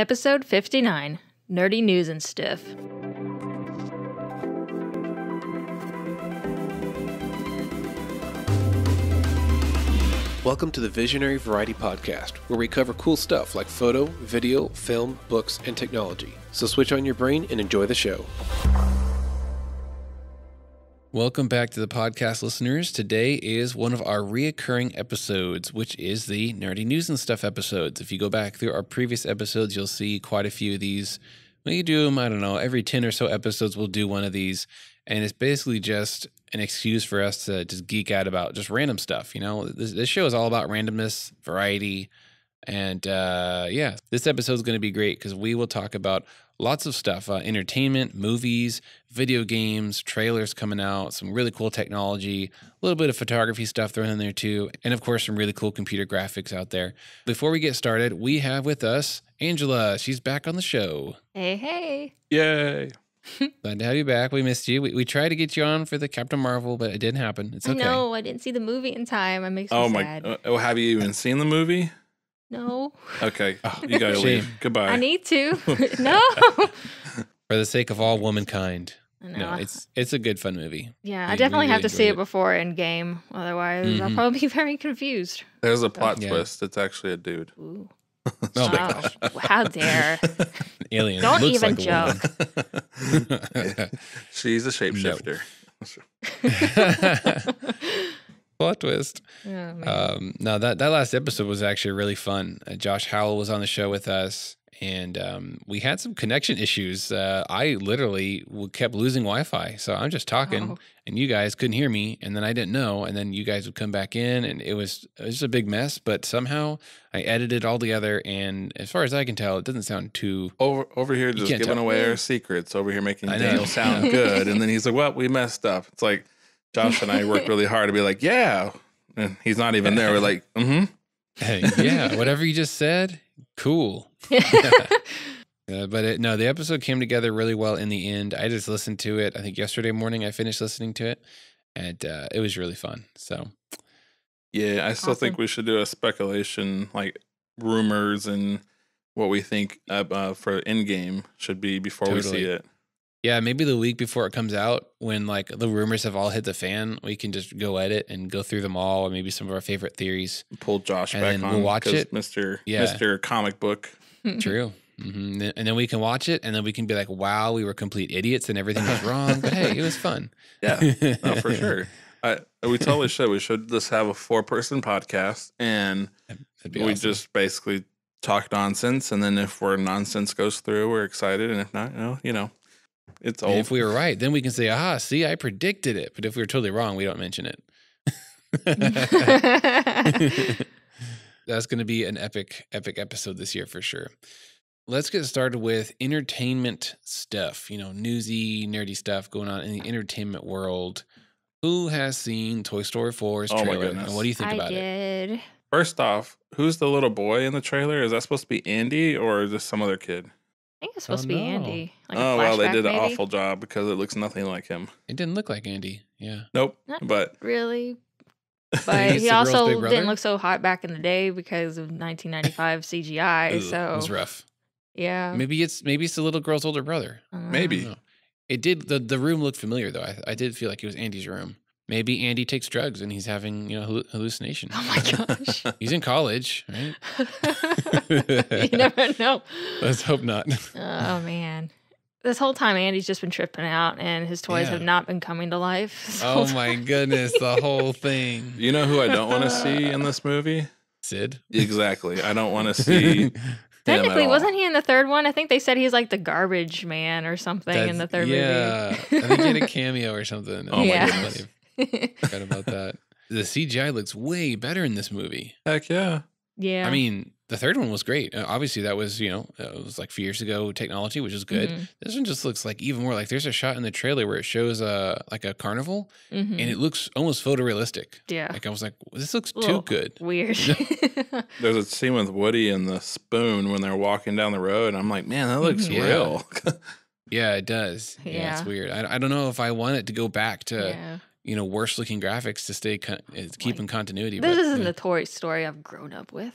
Episode 59, Nerdy News and Stuff. Welcome to the Visionary Variety Podcast, where we cover cool stuff like photo, video, film, books, and technology. So switch on your brain and enjoy the show. Welcome back to the podcast, listeners. Today is one of our reoccurring episodes, which is the Nerdy News and Stuff episodes. If you go back through our previous episodes, you'll see quite a few of these. We do them, I don't know, every 10 or so episodes we'll do one of these. And it's basically just an excuse for us to just geek out about just random stuff. You know, this show is all about randomness, variety. And yeah, this episode is going to be great because we will talk about lots of stuff, entertainment, movies, video games, trailers coming out, some really cool technology, a little bit of photography stuff thrown in there too, and of course, some really cool computer graphics out there. Before we get started, we have with us Angela. She's back on the show. Hey, hey. Yay. Glad to have you back. We missed you. We tried to get you on for the Captain Marvel, but it didn't happen. It's okay. I know, I didn't see the movie in time. It makes me sad. Have you even seen the movie? No. Okay. You gotta leave. Goodbye. I need to. No. For the sake of all womankind. No, No, it's a good fun movie. Yeah, I definitely have to see it before Endgame. Otherwise, I'll probably be very confused. There's a plot twist. It's actually a dude. Ooh. Oh my gosh. How dare. Alien. Don't Looks even like joke. She's a shapeshifter. Plot twist. Oh, man. No, that last episode was actually really fun. Josh Howell was on the show with us, and we had some connection issues. I literally kept losing Wi-Fi, so I'm just talking, and you guys couldn't hear me, and then I didn't know, and then you guys would come back in, and it was just a big mess. But somehow I edited it all together, and as far as I can tell, it doesn't sound too Over here just giving away our secrets. Over here making Daniel sound good, and then he's like, "Well, we messed up." It's like Josh and I worked really hard to be like, "Yeah," and he's not even there. We're like, Hey, yeah, whatever you just said, cool. But the episode came together really well in the end. I just listened to it. I think yesterday morning I finished listening to it, and it was really fun. So, yeah, I still think we should do a speculation, like rumors and what we think for Endgame should be before we see it. Yeah, maybe the week before it comes out, when like the rumors have all hit the fan, we can just go at it and go through them all, or maybe some of our favorite theories. Pull Josh back on. We'll watch it, Mr. Comic Book. True. And then we can watch it, and then we can be like, "Wow, we were complete idiots, and everything was wrong." But hey, it was fun. Yeah, no, for sure. We totally should. We should just have a 4-person podcast, and we just basically talk nonsense. And then if nonsense goes through, we're excited, and if not, you know. It's old. And if we were right, then we can say, "Aha, see, I predicted it." But if we were totally wrong, we don't mention it. That's going to be an epic episode this year for sure. Let's get started with entertainment stuff. You know, newsy, nerdy stuff going on in the entertainment world. Who has seen Toy Story 4's trailer? My goodness. And what do you think about it? I did. First off, who's the little boy in the trailer? Is that supposed to be Andy or is this some other kid? I think it's supposed to be Andy. Like well, they did an maybe? awful job because it looks nothing like him. It didn't look like Andy. Yeah. Nope. Not but really. But he also didn't look so hot back in the day because of 1995 CGI. So it was rough. Yeah. Maybe it's the little girl's older brother. Maybe. It did. The room looked familiar though. I did feel like it was Andy's room. Maybe Andy takes drugs and he's having hallucination. Oh my gosh. He's in college, right? You never know. Let's hope not. Oh man. This whole time Andy's just been tripping out and his toys have not been coming to life. Oh my goodness, the whole thing. You know who I don't want to see in this movie? Sid. Exactly. I don't want to see Technically, wasn't he in the third one? I think they said he's like the garbage man or something in the third movie. Yeah. I think he had a cameo or something. Oh my goodness. Forgot about that. The CGI looks way better in this movie. Heck yeah. Yeah. I mean, the third one was great. Obviously, that was, it was like a few years ago technology, which is good. Mm-hmm. This one just looks like even more like there's a shot in the trailer where it shows like a carnival and it looks almost photorealistic. Yeah. Like I was like, this looks too good. Weird. There's a scene with Woody and the spoon when they're walking down the road. And I'm like, man, that looks real. Yeah, it does. Yeah, it's weird. I don't know if I want it to go back to, worse looking graphics to keep in continuity. This isn't the Toy Story I've grown up with.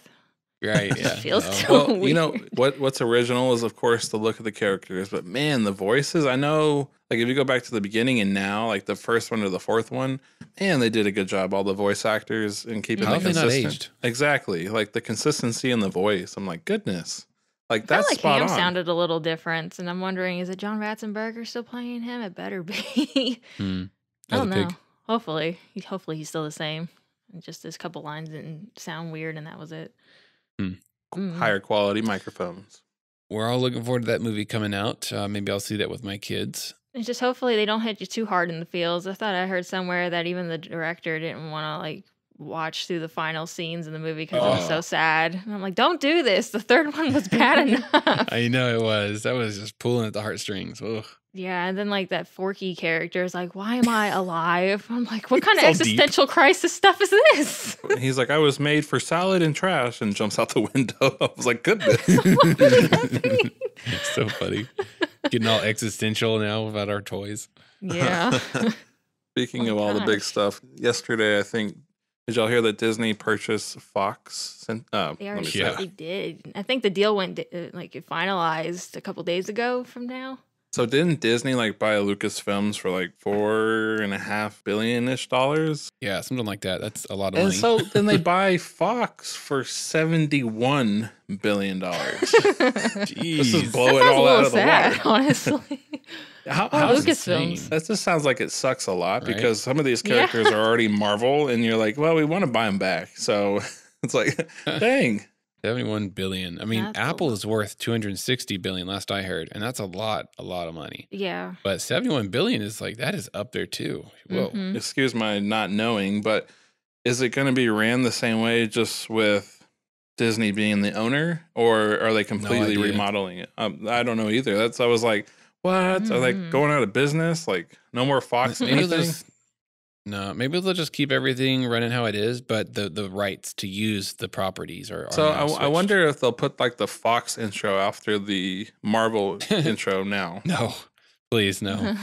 Right. It Yeah. feels Uh-oh. so Well, you know weird. what's original is of course the look of the characters, but man, the voices. I know, like if you go back to the beginning and now, like the first one or the fourth one, man, they did a good job. All the voice actors and keeping How the have they not consistent. aged? Exactly, like the consistency in the voice. I'm like, goodness, like I felt that's like spot Ham on. sounded a little different, and I'm wondering, is it John Ratzenberger still playing him? It better be. Hmm. I Oh, the don't know. pig. Hopefully he's still the same. And just this couple lines didn't sound weird, and that was it. Hmm. Higher quality microphones. We're all looking forward to that movie coming out. Maybe I'll see that with my kids. It's just hopefully they don't hit you too hard in the feels. I thought I heard somewhere that even the director didn't want to like watch through the final scenes in the movie because it was so sad. And I'm like, don't do this. The third one was bad enough. I know it was. That was just pulling at the heartstrings. Ugh. Yeah, and then like that Forky character is like, why am I alive? I'm like, what kind of It's all deep. existential crisis stuff is this? He's like, I was made for salad and trash, and jumps out the window. I was like, goodness. What does that mean? It's so funny. Getting all existential now about our toys. Yeah. Speaking Oh, of all the big gosh. stuff, yesterday I think did y'all hear that Disney purchased Fox? They Let already me said Yeah. they did. I think the deal went like it finalized a couple days ago from now. So didn't Disney like buy Lucasfilms for like $4.5 billion-ish dollars? Yeah, something like that. That's a lot of And money. so then they buy Fox for $71 billion. This Jeez. is That blow it sounds a all out little of the sad, water. honestly. How, Or how's Lucasfilms. insane. that just sounds like it sucks a lot Right? because some of these Yeah. characters are already Marvel, and you're like, well, we want to buy them back. So it's like, dang. 71 billion. I mean, That's a Apple lot. is worth 260 billion last I heard, and that's a lot of money. Yeah. But 71 billion is like that is up there too. Whoa. Mhm. Excuse my not knowing, but is it going to be ran the same way just with Disney being the owner, or are they completely idea. remodeling it? I don't know either. I was like, what? Are they Mhm. going out of business? Like no more Fox Maybe they'll anything? just, no, maybe they'll just keep everything running how it is, but the rights to use the properties are So now I switched. wonder if they'll put like the Fox intro after the Marvel intro now. No, please no.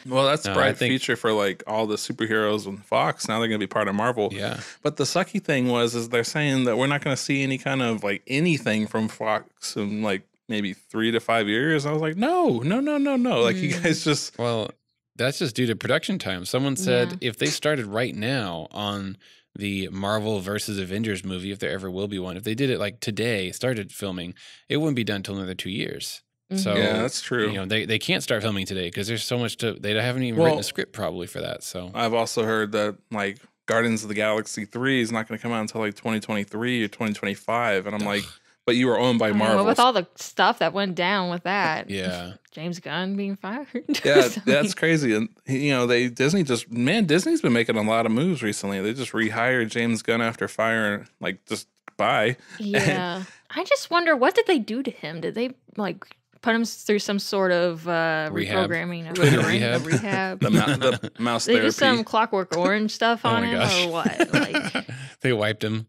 Well, that's No, a I bright think- feature for like all the superheroes on Fox. Now they're going to be part of Marvel. Yeah. But the sucky thing is they're saying that we're not going to see any kind of like anything from Fox in like maybe 3 to 5 years. I was like, no. Like you guys just Well, that's just due to production time. Someone said Yeah. if they started right now on the Marvel versus Avengers movie, if there ever will be one, if they did it like today, started filming, it wouldn't be done till another 2 years. So yeah, that's true. you know, they can't start filming today because there's so much to. They haven't even Well- written a script probably for that. So I've also heard that like Guardians of the Galaxy 3 is not going to come out until like 2023 or 2025, and I'm like, but you were owned by I mean, Marvel. with all the stuff that went down with that. yeah, James Gunn being fired. Yeah, So, that's crazy. And you know, Disney's been making a lot of moves recently. They just rehired James Gunn after firing, like just bye. yeah. I just wonder, what did they do to him? Did they like put him through some sort of reprogramming of Twitter brain, rehab. a rehab? The mouse They do therapy, some Clockwork Orange stuff Oh on my him, gosh. or what? Like, they wiped him.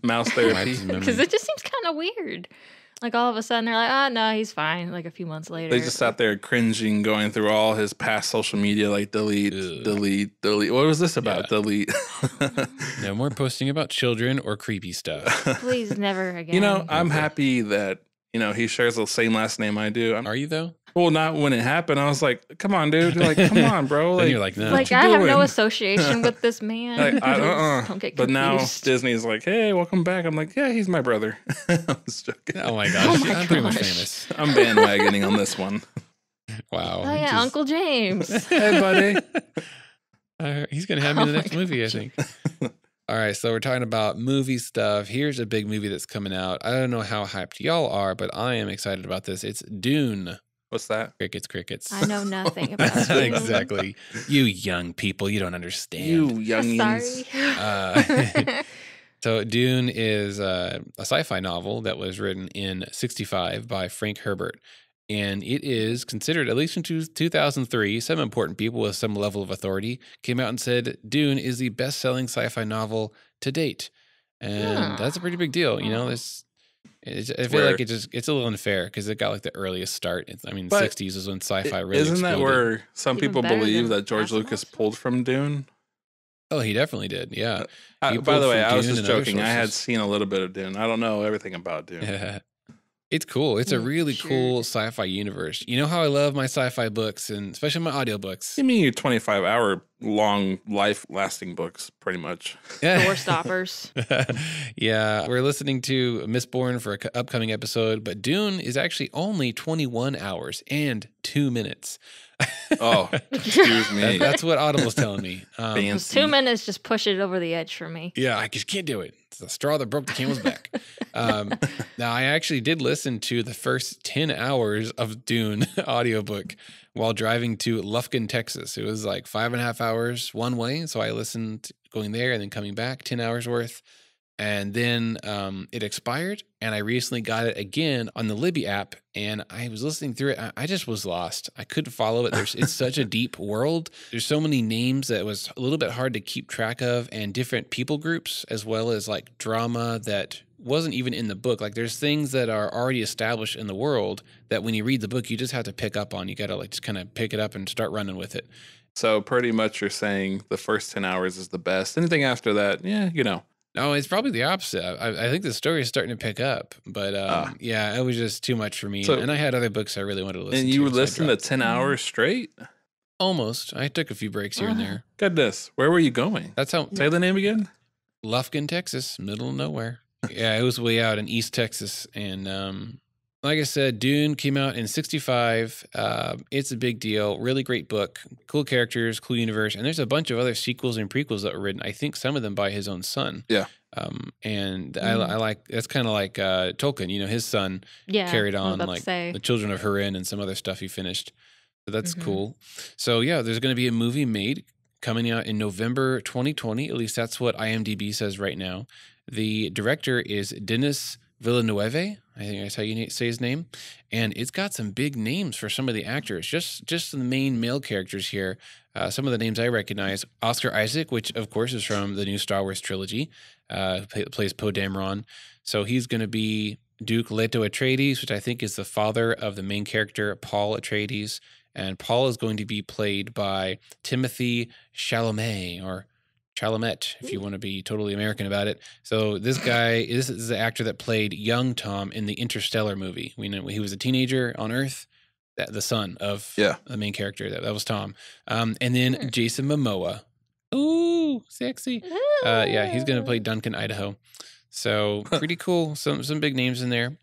mouse Wiped therapy. his memory. because it just seems kind of weird. Like all of a sudden they're like, oh no, he's fine. Like a few months later, They just sat there cringing, going through all his past social media, like delete, Ugh. delete, delete. What was this about? Yeah. Delete. No more posting about children or creepy stuff. please never again. You know, I'm Okay. happy that he shares the same last name I do. Are you though? Well, not when it happened. I was like, come on, dude. Like, come on, bro. Then you're like, no. like you I have no doing? association with this man. Like, Please don't get But now confused. Disney's like, hey, welcome back. I'm like, yeah, he's my brother. I was joking. Oh my gosh, Oh my I'm pretty much gosh. famous. I'm bandwagoning on this one. Wow. Oh yeah, Just- Uncle James. Hey, buddy. He's gonna have me in the Oh my next movie, I gosh. think. All right, so we're talking about movie stuff. Here's a big movie that's coming out. I don't know how hyped y'all are, but I am excited about this. It's Dune. What's that? Crickets. I know nothing about Dune. Exactly. You young people, you don't understand. You youngins. Sorry. So Dune is a sci-fi novel that was written in 1965 by Frank Herbert. And it is considered, at least in 2003, some important people with some level of authority came out and said Dune is the best-selling sci-fi novel to date. And that's a pretty big deal. You know, I feel like it's a little unfair because it got like the earliest start. But 60s is when sci-fi really Isn't that exploded. where some Even people better believe than that George Asimov? Lucas pulled from Dune? Oh, he definitely did. Yeah. By the way, I was just joking. I had seen a little bit of Dune. I don't know everything about Dune. It's cool. It's a really cool sci-fi universe. You know how I love my sci-fi books, and especially my audiobooks. You mean your 25-hour long life-lasting books, pretty much. Door stoppers. Yeah, we're listening to Mistborn for an upcoming episode, but Dune is actually only 21 hours and 2 minutes. Oh, excuse me. That's what Audible's telling me. 2 minutes just push it over the edge for me. Yeah, I just can't do it. It's the straw that broke the camel's back. Now, I actually did listen to the first 10 hours of Dune audiobook while driving to Lufkin, Texas. It was like 5.5 hours one way. So I listened going there and then coming back, 10 hours worth. And then it expired, and I recently got it again on the Libby app, and I was listening through it. I just was lost. I couldn't follow it. It's such a deep world. There's so many names that it was a little bit hard to keep track of, and different people groups, as well as like drama that wasn't even in the book. Like there's things that are already established in the world that when you read the book, you just have to pick up on. You got to like just kind of pick it up and start running with it. So pretty much you're saying the first 10 hours is the best. Anything after that, yeah, you know. No, it's probably the opposite. I think the story is starting to pick up, but yeah, it was just too much for me. So, and I had other books I really wanted to listen to. And you were listening to 10 hours straight? Almost. I took a few breaks here and there. Goodness. Where were you going? That's how. Say the name again? Lufkin, Texas, middle of nowhere. Yeah, it was way out in East Texas. And like I said, Dune came out in 1965. It's a big deal. Really great book. Cool characters, cool universe. And there's a bunch of other sequels and prequels that were written. I think some of them by his own son. Yeah. And I like, that's kind of like Tolkien, you know, his son carried on like the Children of Hurin and some other stuff he finished. So that's cool. So yeah, there's going to be a movie made coming out in November 2020. At least that's what IMDb says right now. The director is Denis Villeneuve, I think that's how you say his name, and it's got some big names for some of the actors. Just the main male characters here. Some of the names I recognize: Oscar Isaac, which of course is from the new Star Wars trilogy, plays Poe Dameron. So he's going to be Duke Leto Atreides, which I think is the father of the main character Paul Atreides, and Paul is going to be played by Timothy Chalamet, or Chalamet, if you want to be totally American about it. So this guy is the actor that played young Tom in the Interstellar movie. We know he was a teenager on Earth, the son of the main character. That was Tom. And then Jason Momoa. Ooh, sexy. Yeah, he's going to play Duncan, Idaho. So pretty cool. Some big names in there.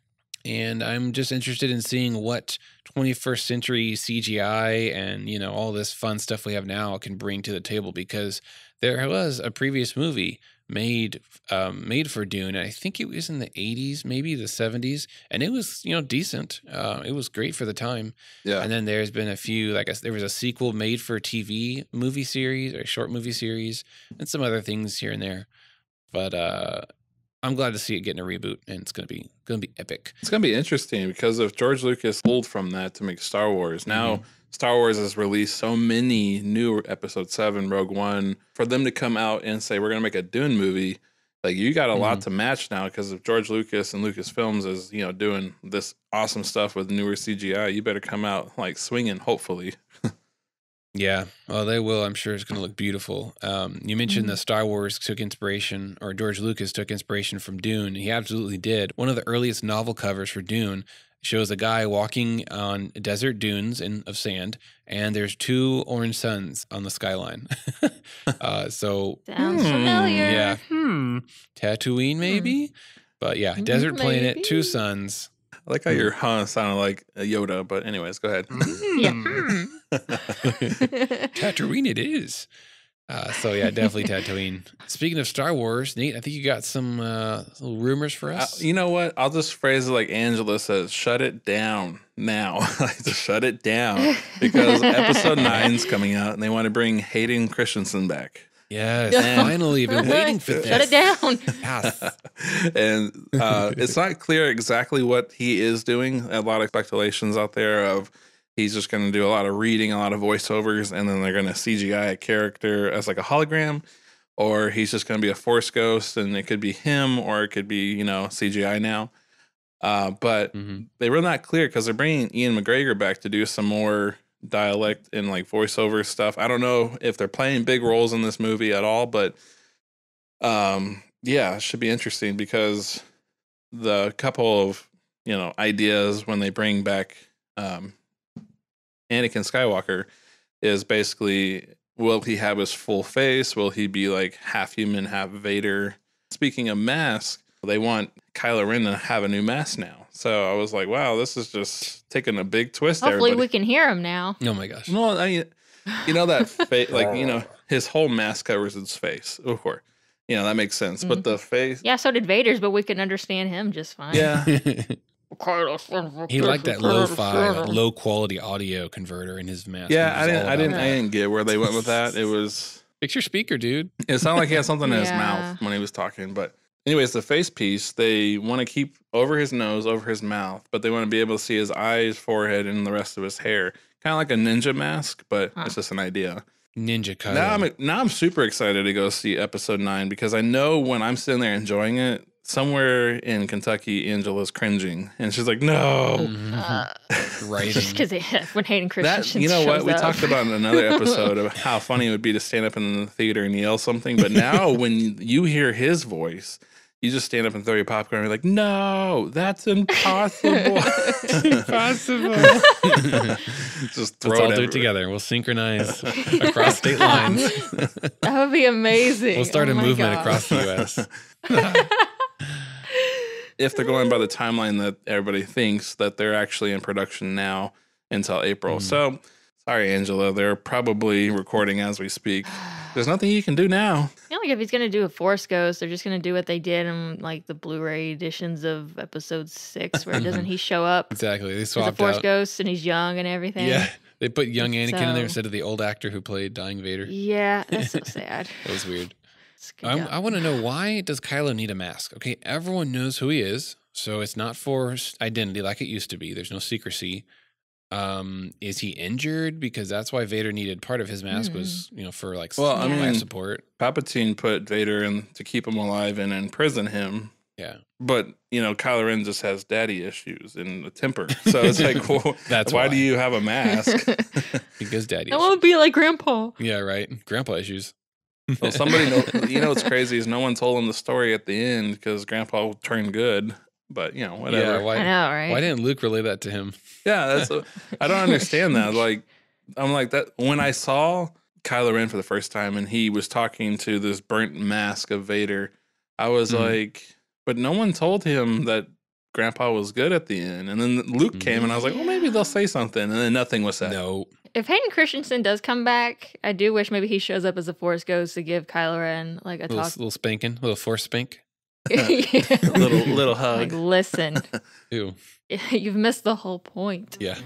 And I'm just interested in seeing what 21st century CGI and, you know, all this fun stuff we have now can bring to the table, because there was a previous movie made for Dune. I think it was in the 80s, maybe the 70s, and it was, you know, decent. It was great for the time. Yeah. And then there's been a few, like there was a sequel made for TV movie series or short movie series and some other things here and there. But I'm glad to see it getting a reboot, and it's gonna be epic. It's gonna be interesting because if George Lucas pulled from that to make Star Wars, now Star Wars has released so many new Episode 7, Rogue One. For them to come out and say we're gonna make a Dune movie, like you got a lot to match now. Because if George Lucas and Lucasfilms is, you know, doing this awesome stuff with newer CGI, you better come out like swinging. Hopefully. Yeah, well, they will. I'm sure it's going to look beautiful. You mentioned the Star Wars took inspiration, or George Lucas took inspiration from Dune. He absolutely did. One of the earliest novel covers for Dune shows a guy walking on desert dunes of sand, and there's 2 orange suns on the skyline. So sounds familiar. Yeah, Tatooine maybe, but yeah, desert planet, 2 suns. I like how your sounded like a Yoda, but anyways, go ahead. Tatooine it is. So yeah, definitely Tatooine. Speaking of Star Wars, Nate, I think you got some little rumors for us. You know what? I'll just phrase it like Angela says, shut it down now. Just shut it down. Because episode 9's coming out and they want to bring Hayden Christensen back. Yes, finally, been waiting for this. Shut it down. Yes. And it's not clear exactly what he is doing. A lot of speculations out there of he's just going to do a lot of reading, a lot of voiceovers, and then they're going to CGI a character as like a hologram, or he's just going to be a Force ghost, and it could be him, or it could be, you know, CGI now. But they were not clear because they're bringing Ian McGregor back to do some more dialect and like voiceover stuff. I don't know if they're playing big roles in this movie at all, but yeah, it should be interesting because the couple of, ideas when they bring back Anakin Skywalker is basically, will he have his full face? Will he be like half human, half Vader? Speaking of mask, they want Kylo Ren to have a new mask now. So I was like, wow, this is just taking a big twist. Hopefully we can hear him now. Oh my gosh. No, I mean, that face, like, his whole mask covers his face. Of course. That makes sense. But the face. Yeah, so did Vader's, but we can understand him just fine. Yeah. He liked that lo-fi, low quality audio converter in his mask. Yeah, I didn't get where they went with that. It was fix your speaker, dude. It sounded like he had something in his mouth when he was talking. But anyways, the face piece, they want to keep over his nose, over his mouth, but they want to be able to see his eyes, forehead, and the rest of his hair. Kind of like a ninja mask, but it's just an idea. Ninja Kylo. Now I'm super excited to go see episode 9 because I know when I'm sitting there enjoying it, somewhere in Kentucky, Angela's cringing, and she's like, "No," right? Just because when Hayden Christensen, you know what? We talked about in another episode of how funny it would be to stand up in the theater and yell something, but now when you hear his voice, you just stand up and throw your popcorn and be like, "No, that's impossible." Impossible. Just let's all do it together. We'll synchronize across state lines. That would be amazing. We'll start a movement across the U.S. If they're going by the timeline that everybody thinks that they're actually in production now until April. So, sorry, Angela, they're probably recording as we speak. There's nothing you can do now. I feel like if he's going to do a Force Ghost, they're just going to do what they did in like the Blu-ray editions of episode 6, where doesn't he show up? Exactly. They swapped as a Force out. Ghost and he's young and everything. Yeah. They put young Anakin in there instead of the old actor who played Dying Vader. Yeah, that's so sad. That was weird. I want to know, why does Kylo need a mask? Okay, everyone knows who he is, so it's not for identity like it used to be. There's no secrecy. Is he injured? Because that's why Vader needed part of his mask was, for like life support. Palpatine put Vader in to keep him alive and imprison him. Yeah. But, Kylo Ren just has daddy issues and a temper. So it's like, well, that's why do you have a mask? Because daddy I won't be like Grandpa. Yeah, right. Grandpa issues. Well, somebody what's crazy is no one told him the story at the end because Grandpa turned good. But whatever. Yeah, I know, right? Why didn't Luke relay that to him? Yeah, I don't understand that. Like, I'm like that when I saw Kylo Ren for the first time and he was talking to this burnt mask of Vader, I was like, but no one told him that Grandpa was good at the end. And then Luke came and I was like, well, maybe they'll say something, and then nothing was said. No. If Hayden Christensen does come back, I do wish maybe he shows up as a Force Ghost to give Kylo Ren like a little spanking, little Force spank. little hug. Like, listen. Ew. You've missed the whole point. Yeah.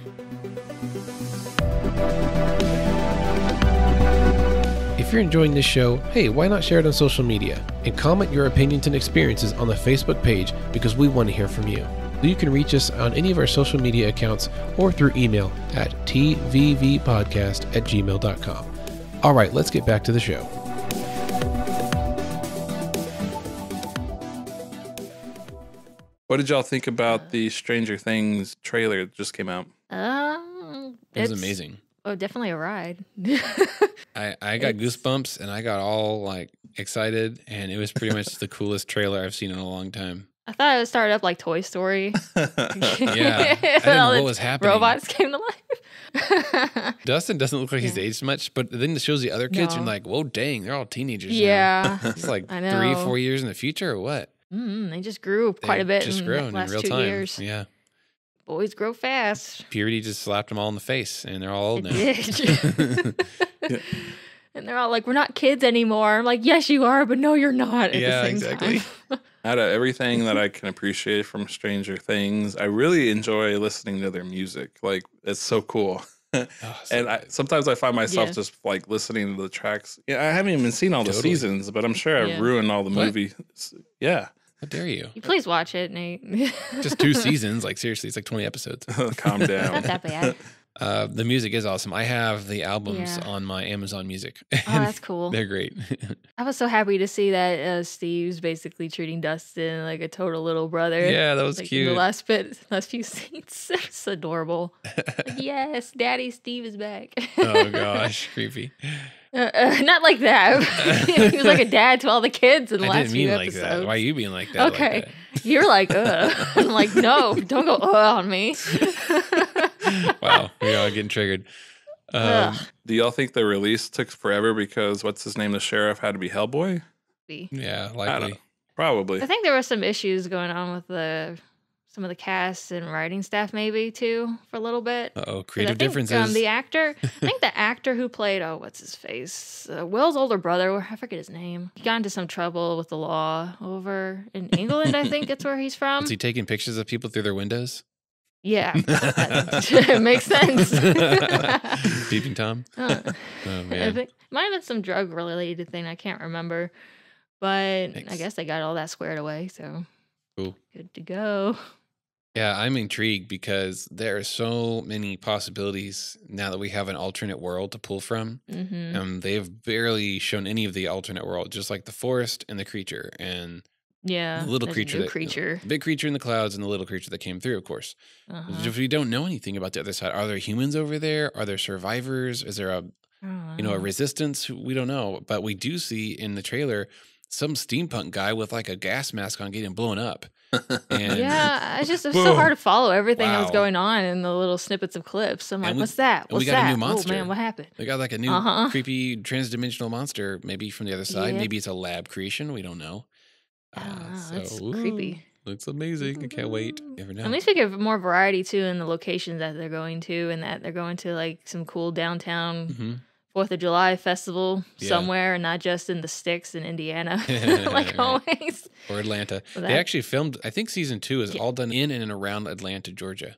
If you're enjoying this show, hey, why not share it on social media and comment your opinions and experiences on the Facebook page, because we want to hear from you. You can reach us on any of our social media accounts or through email at tvvpodcast@gmail.com. All right, let's get back to the show. What did y'all think about the Stranger Things trailer that just came out? It was amazing. Oh, definitely a ride. I got goosebumps and I got all like excited, and it was pretty much the coolest trailer I've seen in a long time. I thought it would start up like Toy Story. Yeah. I didn't know what was happening. Robots came to life. Dustin doesn't look like he's aged much, but then it shows the other kids and you're like, whoa, dang, they're all teenagers. Yeah. Now. It's like 3-4 years in the future or what? They just grew quite a bit in the last real 2 time. years. Yeah. Boys grow fast. Puberty just slapped them all in the face, and they're all old now. And they're all like, we're not kids anymore. I'm like, yes, you are, but no, you're not at the same time. Out of everything that I can appreciate from Stranger Things, I really enjoy listening to their music. Like, it's so cool. Sometimes I find myself just like listening to the tracks. Yeah, I haven't even seen all the seasons, but I'm sure I've ruined all the movies. Yeah. How dare you? You please watch it, Nate. Just 2 seasons. Like, seriously, it's like 20 episodes. Calm down. Not that bad. The music is awesome. I have the albums on my Amazon Music. Oh, that's cool. They're great. I was so happy to see that Steve's basically treating Dustin like a total little brother. Yeah, that was cute. In the last few scenes. It's adorable. Like, yes, Daddy Steve is back. Oh, gosh. Creepy. Not like that. He was like a dad to all the kids in the last few episodes. Like that. Why are you being like that? Okay. Like that? You're like, I'm like, no, don't go on me. Wow. We're all getting triggered. Do y'all think the release took forever because what's his name? The sheriff had to be Hellboy? Yeah, likely. Probably. I think there were some issues going on with some of the cast and writing staff, maybe too, for a little bit. Creative differences. The actor, I think the actor who played, what's his face? Will's older brother, I forget his name. He got into some trouble with the law over in England, I think it's where he's from. Is he taking pictures of people through their windows? Yeah, it makes sense. Peeping Tom? Oh, man. I think might have been some drug-related thing, I can't remember. But I guess they got all that squared away, so cool. Good to go. Yeah, I'm intrigued because there are so many possibilities now that we have an alternate world to pull from. Mm-hmm. They've barely shown any of the alternate world, just like the forest and the creature and the little creature, the big creature in the clouds and the little creature that came through, of course. If we don't know anything about the other side, are there humans over there? Are there survivors? Is there a resistance? We don't know, but we do see in the trailer some steampunk guy with like a gas mask on getting blown up. And it's just so hard to follow everything that was going on in the little snippets of clips. I'm like, what's that? We got a new monster. Oh man, what happened? We got like a new creepy transdimensional monster, maybe from the other side. Maybe it's a lab creation. We don't know. It's creepy. Looks amazing. I can't wait. Never know. At least we get more variety too in the locations that they're going to, and that they're going to like some cool downtown 4th of July festival somewhere, and not just in the sticks in Indiana, like always. Or Atlanta. They actually filmed, I think season 2 is all done in and around Atlanta, Georgia.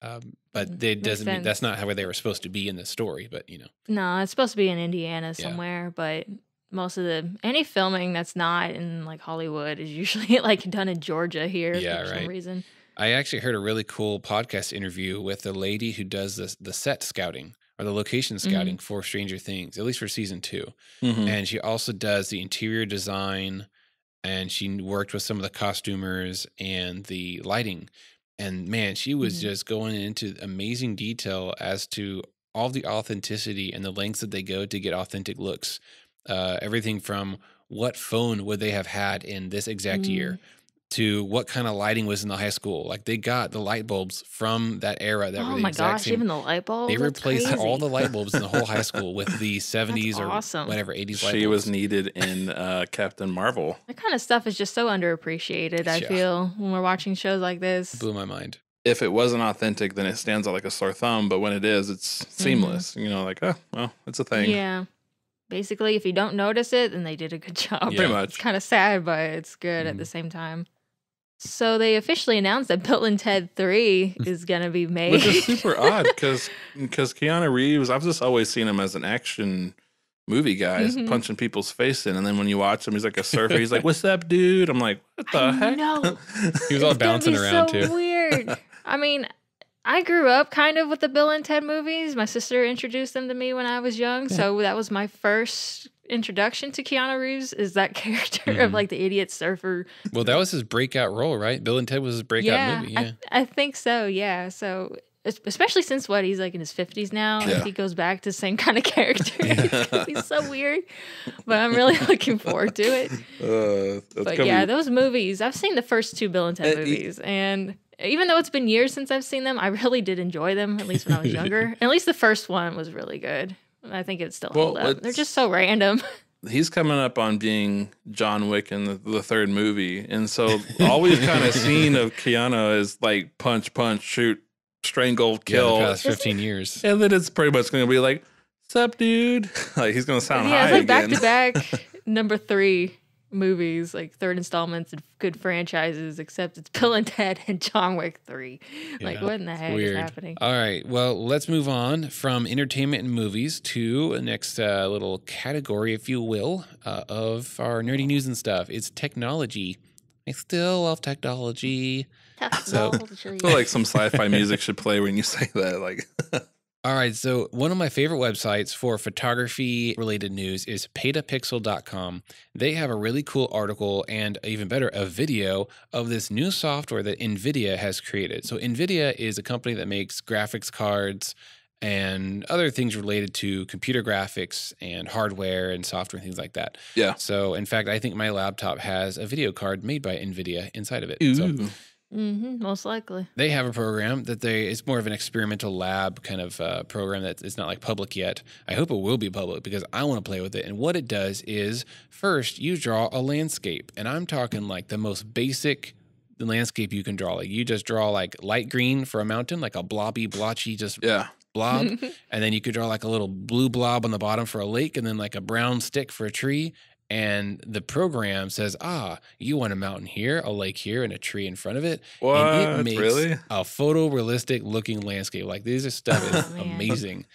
But it doesn't mean that's not how they were supposed to be in the story, but you know. No, it's supposed to be in Indiana somewhere, but most of any filming that's not in like Hollywood is usually like done in Georgia here for some reason. I actually heard a really cool podcast interview with a lady who does the set scouting or the location scouting for Stranger Things, at least for season 2. And she also does the interior design, and she worked with some of the costumers and the lighting. And man, she was just going into amazing detail as to all the authenticity and the lengths that they go to get authentic looks. Everything from what phone would they have had in this exact year to what kind of lighting was in the high school. Like they got the light bulbs from that era. That were the exact same. Even the light bulbs? They replaced all the light bulbs in the whole high school with the 70s or whatever, 80s light bulbs. She was needed in Captain Marvel. That kind of stuff is just so underappreciated, I feel, when we're watching shows like this. Blew my mind. If it wasn't authentic, then it stands out like a sore thumb. But when it is, it's seamless. You know, like, oh, well, it's a thing. Yeah. Basically, if you don't notice it, then they did a good job. Pretty much. It's kind of sad, but it's good at the same time. So they officially announced that Bill and Ted 3 is going to be made. Which is super odd because Keanu Reeves, I've just always seen him as an action movie guy, punching people's face in. And then when you watch him, he's like a surfer. He's like, what's up, dude? I'm like, what the heck? No. He was all bouncing around, too. So weird. I mean, I grew up kind of with the Bill and Ted movies. My sister introduced them to me when I was young. Yeah. So that was my first introduction to Keanu Reeves, is that character of like the idiot surfer. Well, that was his breakout role, right? Bill and Ted was his breakout movie. Yeah, I think so. Yeah. So especially since he's like in his 50s now. Yeah. He goes back to the same kind of character. He's so weird. But I'm really looking forward to it. But yeah, those movies, I've seen the first 2 Bill and Ted movies, and even though it's been years since I've seen them, I really did enjoy them, at least when I was younger. And at least the first one was really good. I think it still hold up. They're just so random. He's coming up on being John Wick in the 3rd movie. And so all we've kind of seen of Keanu is like punch, shoot, strangle, kill. The past 15 years. And then it's pretty much going to be like, sup, dude? Like he's going to sound high it's like again. back-to-back number 3 movies, like 3rd installments of good franchises, except it's Bill and Ted and John Wick 3. Like, what in the heck is happening? All right, well, let's move on from entertainment and movies to the next little category, if you will, of our nerdy news and stuff. It's technology. I still love technology. So I feel like some sci-fi music should play when you say that. Like, All right, so one of my favorite websites for photography-related news is petapixel.com. They have a really cool article and even better, a video of this new software that NVIDIA has created. So NVIDIA is a company that makes graphics cards and other things related to computer graphics and hardware and software and things like that. Yeah. So in fact, I think my laptop has a video card made by NVIDIA inside of it. Ooh. So Most likely. they have a program that it's more of an experimental lab kind of program that is not like public yet. I hope it will be public because I want to play with it. And what it does is first you draw a landscape, and I'm talking like the most basic landscape you can draw. Like you just draw like light green for a mountain, like a blobby, blotchy, just blob. And then you could draw like a little blue blob on the bottom for a lake, and then like a brown stick for a tree. And the program says, you want a mountain here, a lake here, and a tree in front of it. What? And it makes Really? a photorealistic looking landscape. Like this stuff is amazing.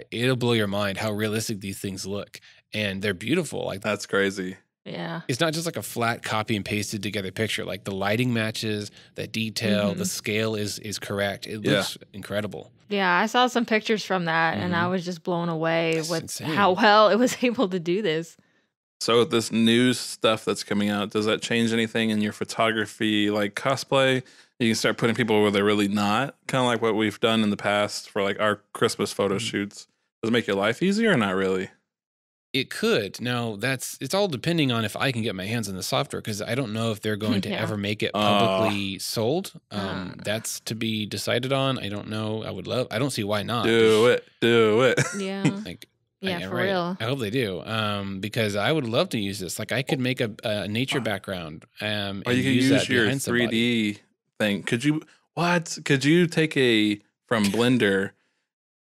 It'll blow your mind how realistic these things look. And they're beautiful. Like that's crazy. Yeah. It's not just like a flat copy and pasted together picture. Like the lighting matches, the detail, the scale is correct. It looks incredible. Yeah, I saw some pictures from that, and I was just blown away with insane. how well it was able to do this. So with this new stuff that's coming out, does that change anything in your photography, like cosplay? You can start putting people where they're really not, kind of like what we've done in the past for like our Christmas photo shoots. Does it make your life easier or not really? It could. Now, it's all depending on if I can get my hands on the software, because I don't know if they're going to ever make it publicly sold. That's to be decided on. I don't know. I don't see why not. Do it. Yeah. Yeah, for real. I hope they do. Because I would love to use this. Like I could make a nature background. And or you could use your 3D thing. Could you take from Blender,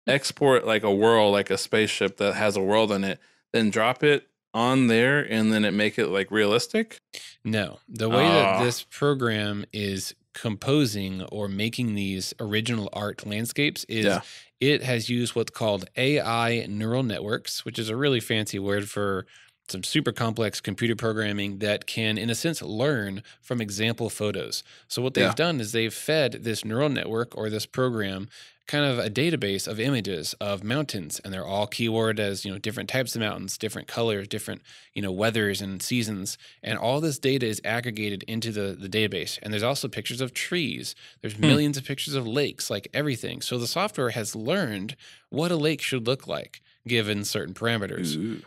export like a world, like a spaceship that has a world in it, then drop it on there and then it make it like realistic? No. The way that this program is composing or making these original art landscapes is it has used what's called AI neural networks, which is a really fancy word for some super complex computer programming that can, in a sense, learn from example photos. So what they've done is they've fed this neural network or this program kind of a database of images of mountains, and they're all keyword as, different types of mountains, different colors, different, weathers and seasons. And all this data is aggregated into the database. And there's also pictures of trees. There's millions of pictures of lakes, like everything. So the software has learned what a lake should look like given certain parameters.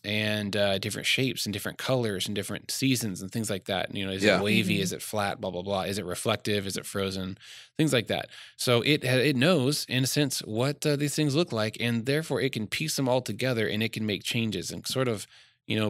And different shapes and different colors and different seasons and things like that. Is it wavy? Is it flat? Blah, blah, blah. Is it reflective? Is it frozen? Things like that. So it knows, in a sense, what these things look like, and therefore it can piece them all together and it can make changes and sort of,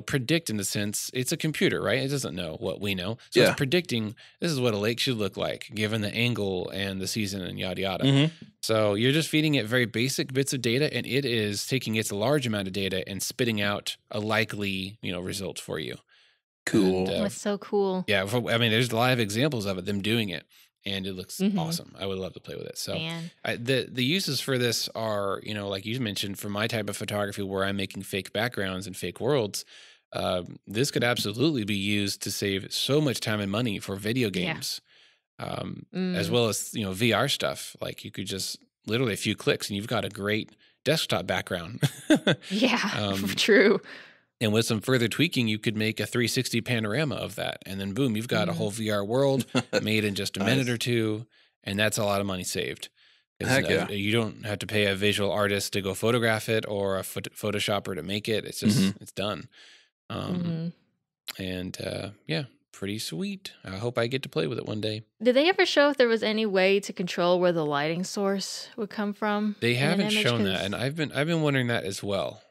predict, in a sense. It's a computer, right? It doesn't know what we know. So it's predicting this is what a lake should look like given the angle and the season and yada, yada. So you're just feeding it very basic bits of data, and it is taking its large amount of data and spitting out a likely, result for you. Cool. And, That's so cool. Yeah. There's live examples of it, them doing it, and it looks awesome. I would love to play with it. So the uses for this are, like you mentioned, for my type of photography where I'm making fake backgrounds and fake worlds, this could absolutely be used to save so much time and money for video games. As well as, VR stuff. Like you could just literally a few clicks and you've got a great desktop background. True. And with some further tweaking, you could make a 360 panorama of that. And then boom, you've got a whole VR world made in just a minute or two. And that's a lot of money saved. Heck yeah. You don't have to pay a visual artist to go photograph it or a Photoshopper to make it. It's just, it's done. And pretty sweet. I hope I get to play with it one day. Did they ever show if there was any way to control where the lighting source would come from? They haven't shown that, and I've been wondering that as well.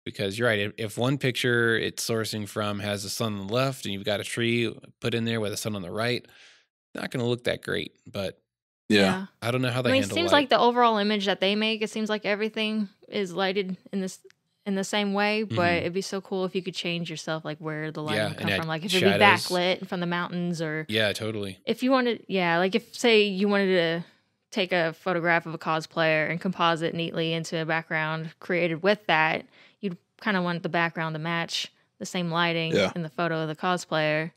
Because you're right. If one picture it's sourcing from has the sun on the left, and you've got a tree put in there with the sun on the right, not going to look that great. But yeah, I don't know how they handle it. It seems like the overall image that they make, it seems like everything is lighted in the same way, but it'd be so cool if you could change yourself, like where the light would come from. Like if it'd be backlit from the mountains, or totally. If you wanted, like if say you wanted to take a photograph of a cosplayer and composite neatly into a background created with that, you'd kind of want the background to match the same lighting in the photo of the cosplayer.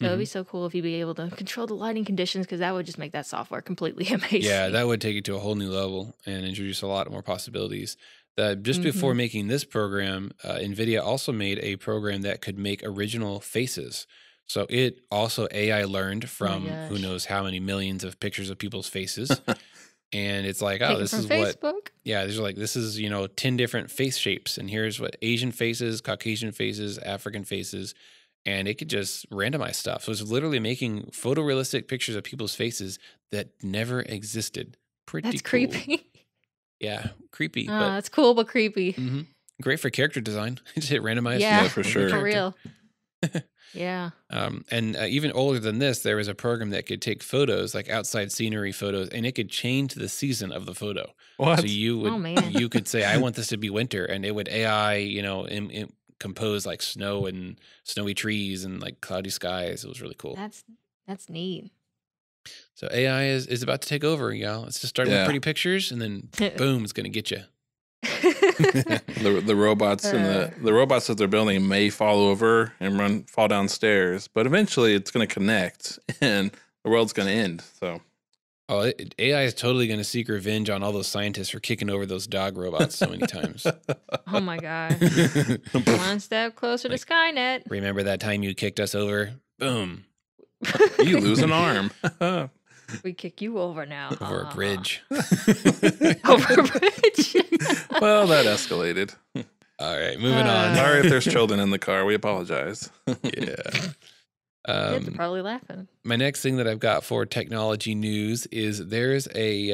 So it'd be so cool if you'd be able to control the lighting conditions, because that would just make that software completely amazing. Yeah, that would take it to a whole new level and introduce a lot more possibilities. Just before making this program, NVIDIA also made a program that could make original faces. So it also AI learned from who knows how many millions of pictures of people's faces. And it's like, oh, this is Facebook. This is, 10 different face shapes. And here's what Asian faces, Caucasian faces, African faces. And it could just randomize stuff. So it's literally making photorealistic pictures of people's faces that never existed. That's creepy. Yeah, creepy. That's cool, but creepy. Great for character design. Just hit randomize. Yeah, for sure. For real. Yeah. And even older than this, there was a program that could take photos, like outside scenery photos, and it could change the season of the photo. What? So you could say, I want this to be winter, and it would AI, compose like snow and snowy trees and like cloudy skies. It was really cool. That's neat. So AI is about to take over, y'all. It's just starting with pretty pictures, and then boom, it's gonna get you. the robots and the robots that they're building may fall over and fall downstairs, but eventually it's going to connect and the world's going to end. So, AI is totally going to seek revenge on all those scientists for kicking over those dog robots so many times. Oh my god! One step closer to Skynet. Remember that time you kicked us over? Boom! You lose an arm. We kick you over now. Over a bridge. Over a bridge. Well, that escalated. All right, moving on. Sorry if there's children in the car. We apologize. Yeah. Kids are probably laughing. My next thing that I've got for technology news is there's a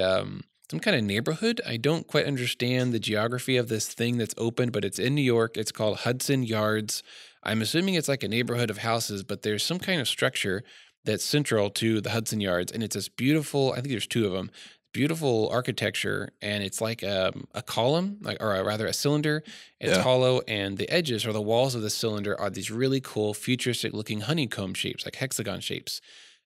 some kind of neighborhood. I don't quite understand the geography of this thing that's open, but it's in New York. It's called Hudson Yards. I'm assuming it's like a neighborhood of houses, but there's some kind of structure that's central to the Hudson Yards, and it's this beautiful, I think there's two of them, beautiful architecture, and it's like a column, or rather a cylinder. It's hollow, and the edges or the walls of the cylinder are these really cool futuristic-looking honeycomb shapes, like hexagon shapes.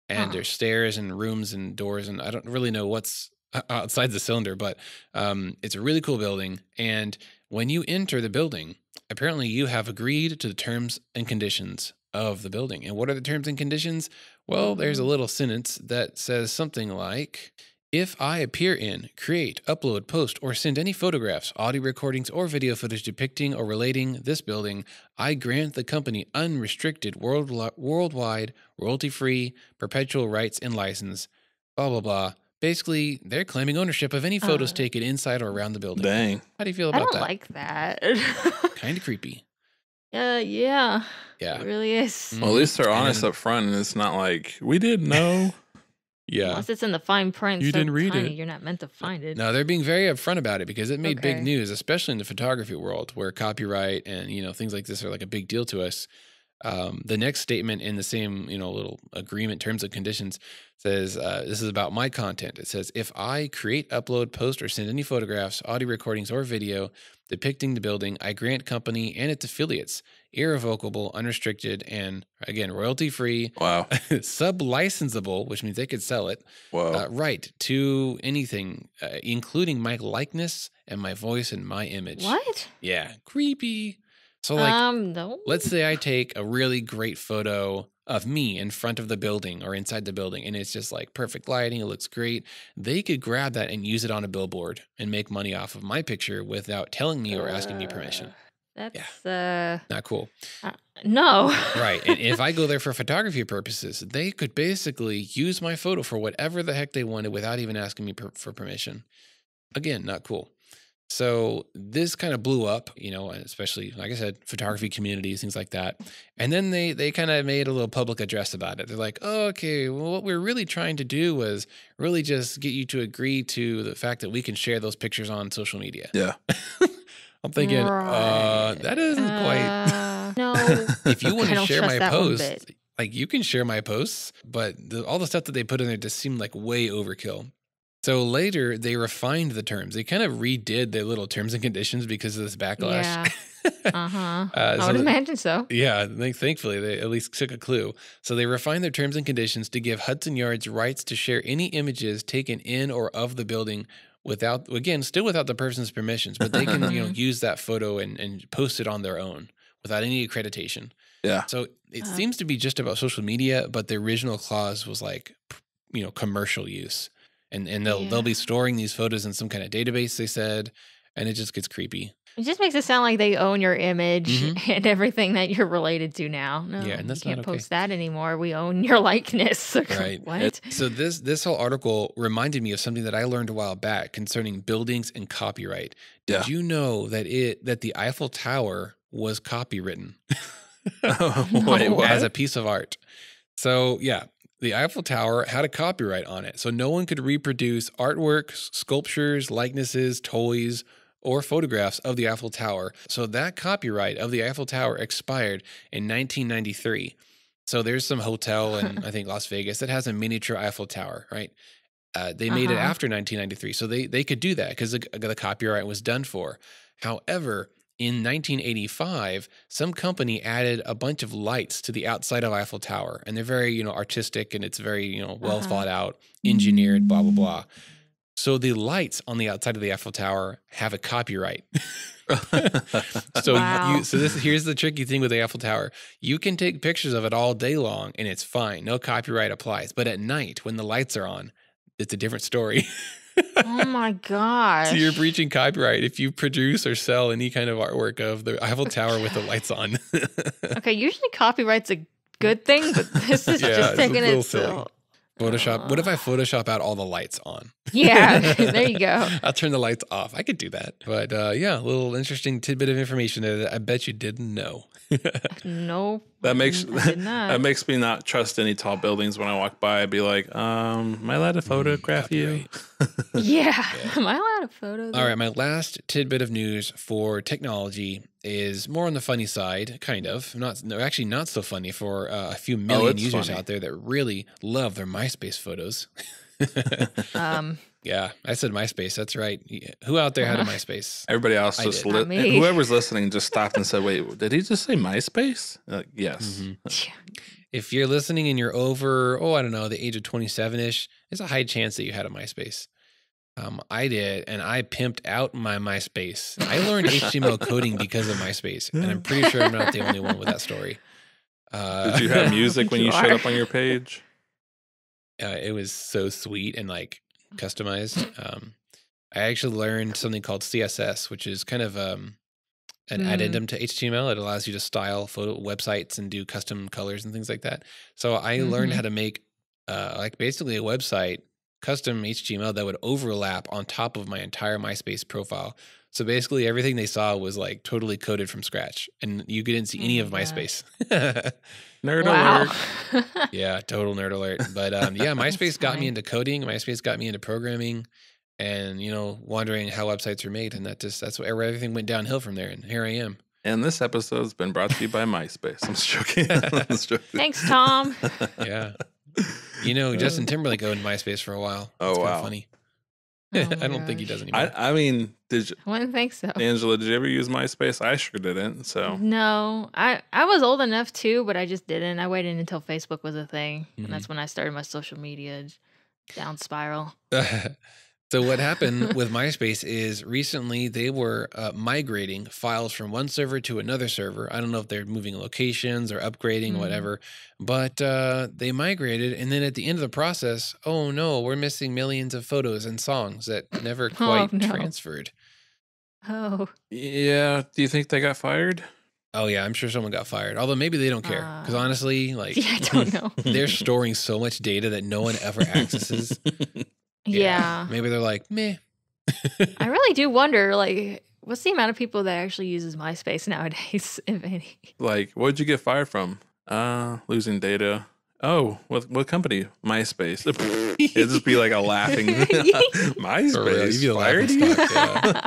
And there's stairs and rooms and doors, and I don't really know what's outside the cylinder, but it's a really cool building. And when you enter the building, apparently you have agreed to the terms and conditions of the building. And what are the terms and conditions? Well, there's a little sentence that says something like, if I appear in, create, upload, post, or send any photographs, audio recordings, or video footage depicting or relating this building, I grant the company unrestricted worldwide, royalty-free, perpetual rights and license, blah, blah, blah. Basically, they're claiming ownership of any photos taken inside or around the building. Dang. How do you feel about that? I don't like that. Kind of creepy. Yeah. Yeah. It really is. Well, at least they're honest up front, and it's not like, we didn't know. Yeah. Unless it's in the fine print. You didn't read it. You're not meant to find it. No, they're being very upfront about it because it made big news, especially in the photography world where copyright and, things like this are like a big deal to us. The next statement in the same, little agreement, terms and conditions says, this is about my content. It says, if I create, upload, post, or send any photographs, audio recordings, or video depicting the building, I grant company and its affiliates irrevocable, unrestricted, and again, royalty-free, sub-licensable, which means they could sell it, right to anything, including my likeness and my voice and my image. What? Yeah, creepy. So no. Let's say I take a really great photo of me in front of the building or inside the building, and it's just like perfect lighting. It looks great. They could grab that and use it on a billboard and make money off of my picture without telling me or asking me permission. That's not cool. No. Right. And if I go there for photography purposes, they could basically use my photo for whatever the heck they wanted without even asking me for permission. Again, not cool. So this kind of blew up, especially, like I said, photography communities, things like that. And then they kind of made a little public address about it. They're like, oh, okay, well, what we're really trying to do was really just get you to agree to the fact that we can share those pictures on social media. Yeah. I'm thinking, that isn't quite. No. If you want to share my post, like you can share my posts, but all the stuff that they put in there just seemed like way overkill. So later, they refined the terms. They kind of redid their little terms and conditions because of this backlash. Yeah. I would imagine so. Yeah. Thankfully, they at least took a clue. So they refined their terms and conditions to give Hudson Yards rights to share any images taken in or of the building still without the person's permissions, but they can use that photo and post it on their own without any accreditation. Yeah. So it seems to be just about social media, but the original clause was like, commercial use. And they'll be storing these photos in some kind of database, they said, and it just gets creepy. It just makes it sound like they own your image and everything that you're related to now. No, Yeah, and that's you not can't okay. post that anymore. We own your likeness. Right. What? So this whole article reminded me of something that I learned a while back concerning buildings and copyright. Did you know that the Eiffel Tower was copywritten? Wait, what? As a piece of art. So yeah, the Eiffel Tower had a copyright on it. So no one could reproduce artworks, sculptures, likenesses, toys, or photographs of the Eiffel Tower. So that copyright of the Eiffel Tower expired in 1993. So there's some hotel in, I think, Las Vegas that has a miniature Eiffel Tower, right? They made it after 1993. So they could do that because the copyright was done for. However, in 1985, some company added a bunch of lights to the outside of Eiffel Tower. And they're very, artistic, and it's very, well thought out, engineered, blah, blah, blah. So the lights on the outside of the Eiffel Tower have a copyright. So here's the tricky thing with the Eiffel Tower. You can take pictures of it all day long and it's fine. No copyright applies. But at night when the lights are on, it's a different story. Oh my gosh. So you're breaching copyright if you produce or sell any kind of artwork of the Eiffel Tower with the lights on. Okay, usually copyright's a good thing, but this is just taking it so... Photoshop. What if I Photoshop out all the lights on? Yeah, there you go. I'll turn the lights off. I could do that. But yeah, a little interesting tidbit of information that I bet you didn't know. No. That makes me not trust any tall buildings when I walk by. I'd be like, am I allowed to photograph you? Yeah. Am I allowed to photo? All right, my last tidbit of news for technology is more on the funny side, kind of. Actually not so funny for a few million users out there that really love their MySpace photos. Yeah, I said MySpace. That's right. Who out there had a MySpace? Everybody else just whoever's listening just stopped and said, "Wait, did he just say MySpace?" Yes. If you're listening and you're over, I don't know, the age of 27-ish, there's a high chance that you had a MySpace. I did, and I pimped out my MySpace. I learned HTML coding because of MySpace, and I'm pretty sure I'm not the only one with that story. Did you have music when you showed up on your page? It was so sweet and like customized. I actually learned something called CSS, which is kind of an addendum to HTML. It allows you to style photo websites and do custom colors and things like that. So I learned how to make basically a website, custom HTML that would overlap on top of my entire MySpace profile. So basically everything they saw was like totally coded from scratch, and you couldn't see any of MySpace. Nerd alert. Yeah, total nerd alert. But yeah, MySpace got me into coding. MySpace got me into programming, and wondering how websites are made, and that's where everything went downhill from there. And here I am. And this episode has been brought to you by MySpace. I'm just joking. Thanks, Tom. Yeah. Justin Timberlake owned MySpace for a while. Oh, wow. Funny. I don't think he does anymore. I mean, I wouldn't think so. Angela, did you ever use MySpace? I sure didn't. So no, I was old enough too, but I just didn't. I waited until Facebook was a thing, and that's when I started my social media down spiral. So what happened with MySpace is recently they were migrating files from one server to another server. I don't know if they're moving locations or upgrading, whatever, but they migrated. And then at the end of the process, oh no, we're missing millions of photos and songs that never quite transferred. Oh. Yeah. Do you think they got fired? Oh yeah, I'm sure someone got fired. Although maybe they don't care. Because honestly, I don't know. They're storing so much data that no one ever accesses. Yeah. Maybe they're like, meh. I really do wonder, what's the amount of people that actually uses MySpace nowadays, if any? What'd you get fired from? Losing data. Oh, what company? MySpace. It'd just be like a laughing MySpace fired you? Yeah.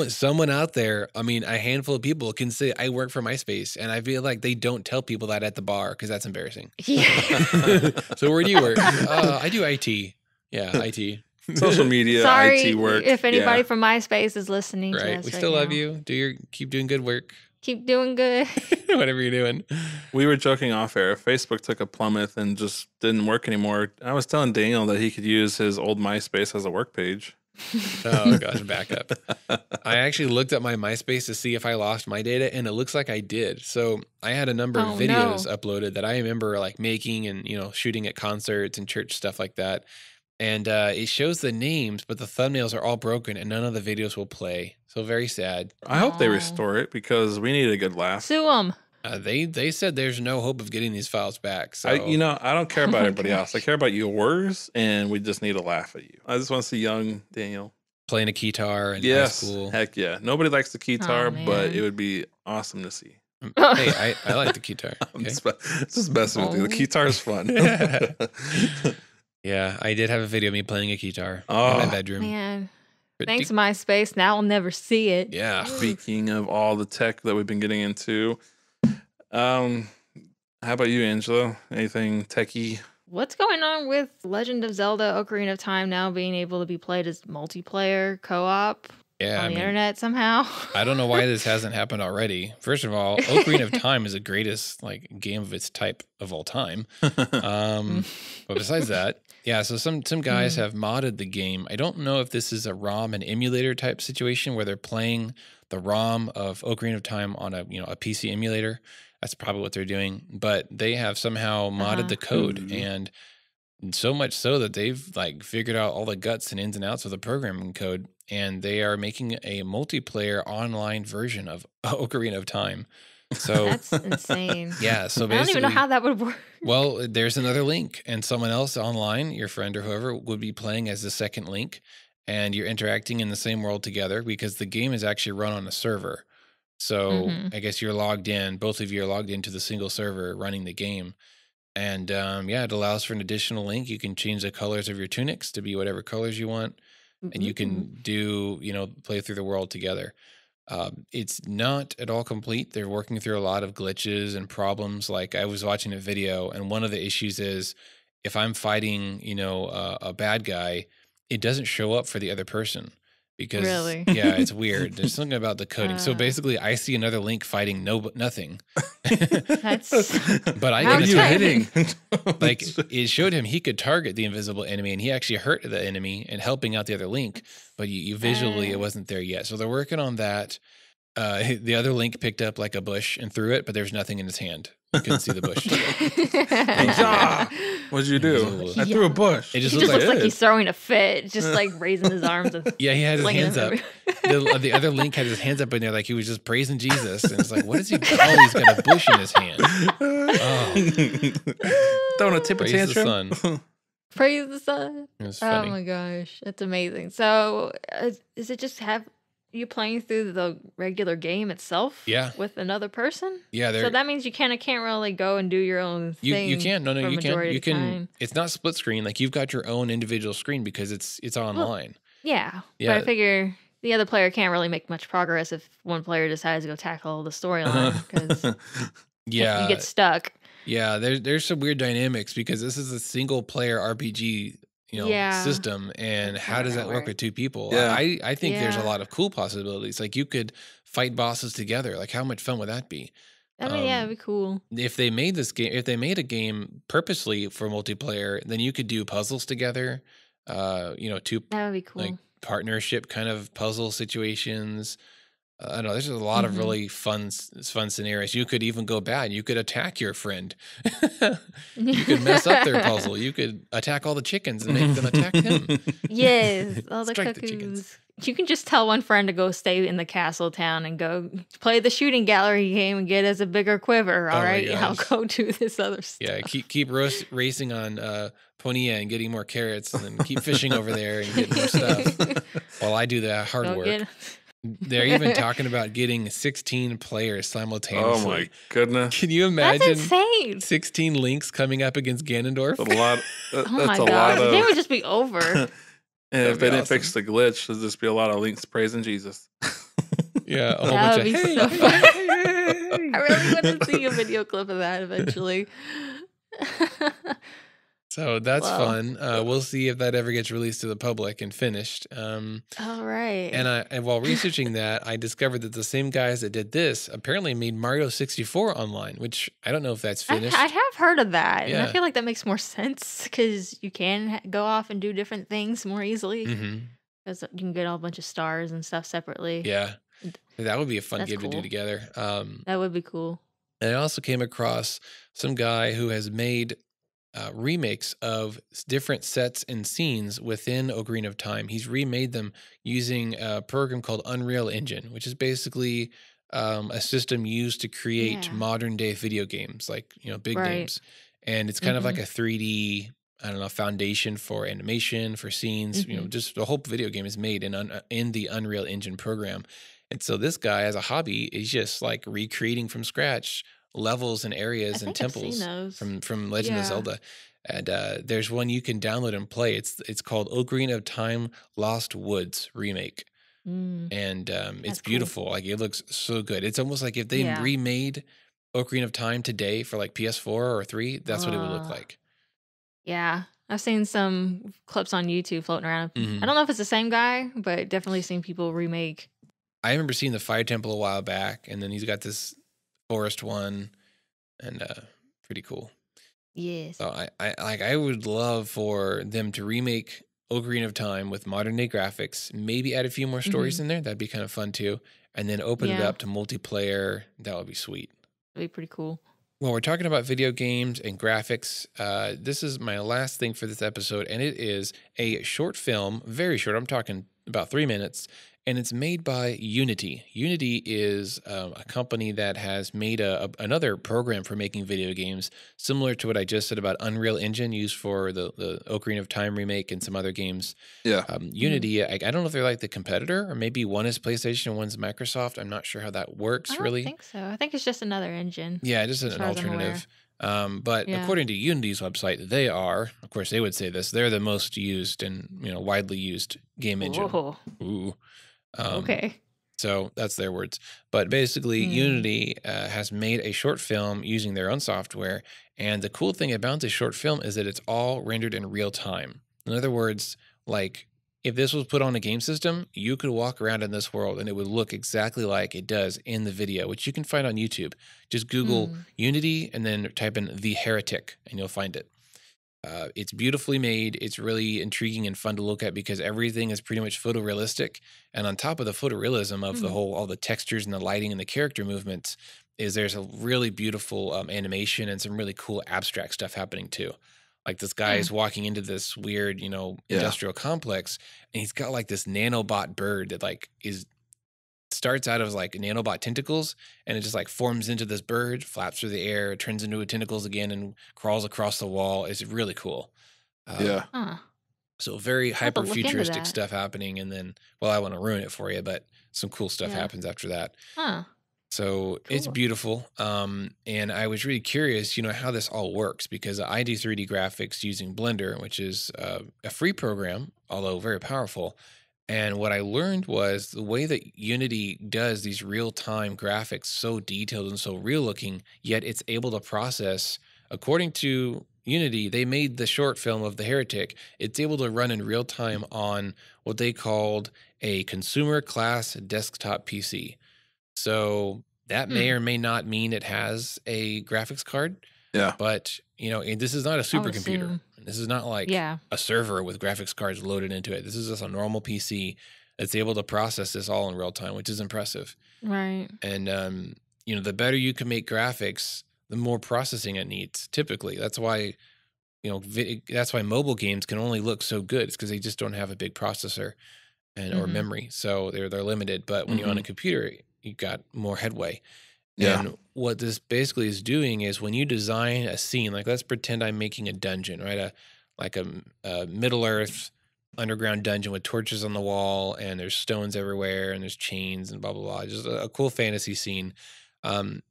Someone out there, I mean, a handful of people can say, I work for MySpace, and I feel like they don't tell people that at the bar because that's embarrassing. Yeah. So where do you work? I do IT. Yeah, IT. Social media, Sorry, IT work. If anybody from MySpace is listening to us we still love you. Keep doing good work. Keep doing good. Whatever you're doing. We were joking off air. Facebook took a plummet and just didn't work anymore. I was telling Daniel that he could use his old MySpace as a work page. Oh gosh, backup. I actually looked at my MySpace to see if I lost my data, and it looks like I did. So I had a number of videos uploaded that I remember like making and shooting at concerts and church stuff like that. And it shows the names, but the thumbnails are all broken, and none of the videos will play. So very sad. I hope they restore it because we need a good laugh. Sue them. They said there's no hope of getting these files back. So I don't care about everybody else. I care about yours, and we just need to laugh at you. I just want to see young Daniel playing a guitar in high school. Heck yeah. Nobody likes the guitar, but it would be awesome to see. Hey, I like the guitar. Okay? Just messing with you. The guitar is fun. Yeah, I did have a video of me playing a guitar in my bedroom. Man. Thanks, MySpace. Now I'll never see it. Yeah. Speaking of all the tech that we've been getting into, how about you, Angela? Anything techie? What's going on with Legend of Zelda Ocarina of Time now being able to be played as multiplayer co-op on the internet somehow? I don't know why this hasn't happened already. First of all, Ocarina of Time is the greatest game of its type of all time. But besides that, yeah, so some guys have modded the game. I don't know if this is a ROM and emulator type situation where they're playing the ROM of Ocarina of Time on a PC emulator. That's probably what they're doing. But they have somehow modded the code, and so much so that they've figured out all the guts and ins and outs of the programming code, and they are making a multiplayer online version of Ocarina of Time. So that's insane. Yeah, so basically, I don't even know how that would work. Well, there's another link, and someone else online, your friend or whoever, would be playing as the second link, and you're interacting in the same world together because the game is actually run on a server. So I guess you're logged in, both of you are logged into the single server running the game. And it allows for an additional link. You can change the colors of your tunics to be whatever colors you want, and you can play through the world together. It's not at all complete. They're working through a lot of glitches and problems. Like I was watching a video, and one of the issues is if I'm fighting, a bad guy, it doesn't show up for the other person because it's weird. There's something about the coding. So basically, I see another Link fighting nothing. That's but I what are you hitting? It showed him he could target the invisible enemy, and he actually hurt the enemy and helping out the other Link. But you visually, it wasn't there yet. So they're working on that. The other Link picked up like a bush and threw it, but there's nothing in his hand. You couldn't see the bush. What'd you do? I threw a bush. It just looks like he's throwing a fit, just raising his arms. And he had his hands up. The other Link had his hands up in there like he was just praising Jesus. And it's like, what is he? Oh, he's got a bush in his hand. Throwing a tip of tantrum. The sun. Praise the sun. Oh my gosh, that's amazing. So is it just you playing through the regular game itself? Yeah. With another person? Yeah. So that means you can't really go and do your own thing. You can't. No, you can't. You can. Time. It's not split screen. Like you've got your own individual screen because it's online. Yeah. But I figure the other player can't really make much progress if one player decides to go tackle the storyline because you get stuck. Yeah, there's some weird dynamics because this is a single player RPG, system, and how does that work with two people? Yeah. I think there's a lot of cool possibilities. Like you could fight bosses together. Like how much fun would that be? I mean, it'd be cool. If they made a game purposely for multiplayer, then you could do puzzles together. Two that would be cool. Like partnership kind of puzzle situations. I don't know. There's a lot of really fun scenarios. You could even go bad. You could attack your friend. You could mess up their puzzle. You could attack all the chickens and make them attack him. Yes, all the cuckoos. You can just tell one friend to go stay in the castle town and go play the shooting gallery game and get us a bigger quiver. All right, I'll go do this other stuff. Yeah, keep racing on Ponia and getting more carrots, and then keep fishing over there and getting more stuff while I do the hard work. They're even talking about getting 16 players simultaneously. Oh my goodness! Can you imagine? That's insane. 16 Links coming up against Ganondorf. That's a lot. Oh my god! The game would just be over. And if they didn't fix the glitch, there'd just be a lot of Links praising Jesus. Yeah, a whole bunch of hey. So funny. I really want to see a video clip of that eventually. So that's fun. We'll see if that ever gets released to the public and finished. All right. And while researching that, I discovered that the same guys that did this apparently made Mario 64 online, which I don't know if that's finished. I have heard of that. Yeah. And I feel like that makes more sense because you can go off and do different things more easily. Mm-hmm. because you can get all a bunch of stars and stuff separately. Yeah, And that would be a fun that's game to do cool. together. That would be cool. And I also came across some guy who has made remakes of different sets and scenes within Ocarina of Time. He's remade them using a program called Unreal Engine, which is basically a system used to create Yeah. modern day video games, like big Right. names. And it's kind of like a 3D, I don't know, foundation for animation, for scenes. Mm-hmm. Just the whole video game is made in the Unreal Engine program. And so this guy, as a hobby, is just like recreating from scratch levels and I areas and think I've seen temples those. from Legend of Yeah. Zelda. And there's one you can download and play. It's called Ocarina of Time Lost Woods remake, Mm, and it's that's cool. beautiful. Like it looks so good. It's almost like if they Yeah. remade Ocarina of Time today for like PS4 or 3, that's what it would look Uh, like. yeah. I've seen some clips on YouTube floating around. I Hmm. don't know if it's the same guy, but definitely seen people remake. I remember seeing the Fire Temple a while back, and then he's got this forest one, and pretty cool. Yes. So I would love for them to remake Ocarina of Time with modern day graphics, maybe add a few more stories Mm-hmm. in there. That'd be kind of fun too. And then open it Yeah. up to multiplayer. That would be sweet. That'd be pretty cool. Well, we're talking about video games and graphics. This is my last thing for this episode, and it is a short film, very short. I'm talking about 3 minutes, and it's made by Unity. Unity is a company that has made another program for making video games, similar to what I just said about Unreal Engine, used for the Ocarina of Time remake and some other games. Yeah. Unity, I don't know if they're like the competitor, or maybe one is PlayStation and one's Microsoft. I'm not sure how that I works don't really. think so. I think it's just another engine, Yeah, just as an far as I'm aware. alternative. But Yeah. according to Unity's website, they are, of course, they would say this. They're the most used and widely used game engine. Whoa. Ooh. Okay. So that's their words. But basically, Mm. Unity has made a short film using their own software. And the cool thing about this short film is that it's all rendered in real time. In other words, like if this was put on a game system, you could walk around in this world and it would look exactly like it does in the video, which you can find on YouTube. Just Google Mm. Unity and then type in The Heretic and you'll find it. It's beautifully made. It's really intriguing and fun to look at because everything is pretty much photorealistic. And on top of the photorealism of the Mm. whole, all the textures and the lighting and the character movements, there's a really beautiful animation and some really cool abstract stuff happening too. Like this guy is Mm. walking into this weird, Yeah. industrial complex, and he's got like this nanobot bird that like starts out of like nanobot tentacles and it just like forms into this bird, flaps through the air, turns into tentacles again and crawls across the wall. It's really cool. Yeah. Huh. So very I'll have to hyper look into futuristic that. stuff happening. And then, well, I want to ruin it for you, but some cool stuff Yeah. happens after that. Huh. So it's Cool. beautiful. And I was really curious, how this all works because I do 3D graphics using Blender, which is a free program, although very powerful. And what I learned was the way that Unity does these real-time graphics so detailed and so real looking, yet it's able to process, according to Unity, they made the short film of The Heretic. It's able to run in real time on what they called a consumer class desktop PC. So that may Hmm. or may not mean it has a graphics card, Yeah. but and this is not a I would supercomputer. assume. This is not like Yeah. a server with graphics cards loaded into it. This is just a normal PC that's able to process this all in real time, which is impressive. Right. And the better you can make graphics, the more processing it needs. Typically, that's why that's why mobile games can only look so good. It's because they just don't have a big processor or Mhm. memory, so they're limited. But when you're on a Mhm. computer, you got more headway. Yeah. And what this basically is doing is when you design a scene, like let's pretend I'm making a dungeon, right? A Middle Earth underground dungeon with torches on the wall, and there's stones everywhere, and there's chains and blah blah blah. Just a cool fantasy scene. Um,